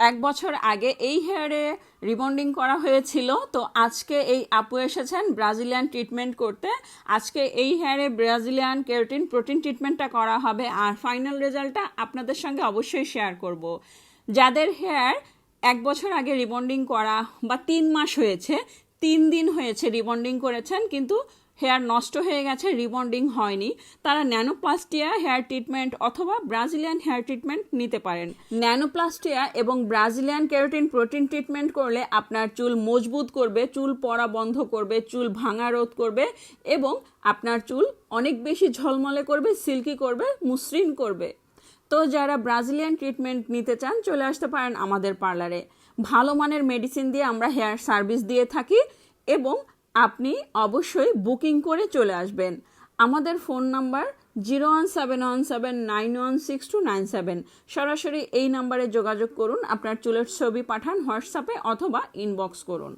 1 বছর আগে এই হেয়ারে রিবন্ডিং করা হয়েছিল, তো আজকে এই আপু এসেছেন ব্রাজিলিয়ান ট্রিটমেন্ট করতে। আজকে এই হেয়ারে ব্রাজিলিয়ান কেরাটিন প্রোটিন ট্রিটমেন্টটা করা হবে, আর ফাইনাল রেজাল্টটা আপনাদের সঙ্গে অবশ্যই শেয়ার করব। যাদের হেয়ার 1 বছর আগে রিবন্ডিং করা বা 3 মাস হয়েছে, 3 দিন হয়েছে রিবন্ডিং করেছেন কিন্তু হেয়ার নষ্ট হয়ে গেছে, রিবন্ডিং হয়নি, তারা ন্যানোপ্লাস্টিয়া হেয়ার ট্রিটমেন্ট অথবা ব্রাজিলিয়ান হেয়ার ট্রিটমেন্ট নিতে পারেন। ন্যানোপ্লাস্টিয়া এবং ব্রাজিলিয়ান কেরাটিন প্রোটিন ট্রিটমেন্ট করলে আপনার চুল মজবুত করবে, চুল পড়া বন্ধ করবে, চুল ভাঙা রোধ করবে এবং আপনার চুল অনেক বেশি ঝলমলে করবে, সিল্কি করবে, মসৃণ করবে। তো যারা ব্রাজিলিয়ান ট্রিটমেন্ট নিতে চান চলে আসতে পারেন আমাদের পার্লারে। ভালো মানের মেডিসিন দিয়ে আমরা হেয়ার সার্ভিস দিয়ে থাকি এবং আপনি অবশ্যই বুকিং করে চলে আসবেন। আমাদের ফোন নাম্বার 01717916297। সরাসরি এই নাম্বারে যোগাযোগ করুন, আপনার চুলের ছবি পাঠান হোয়াটসঅ্যাপে অথবা ইনবক্স করুন।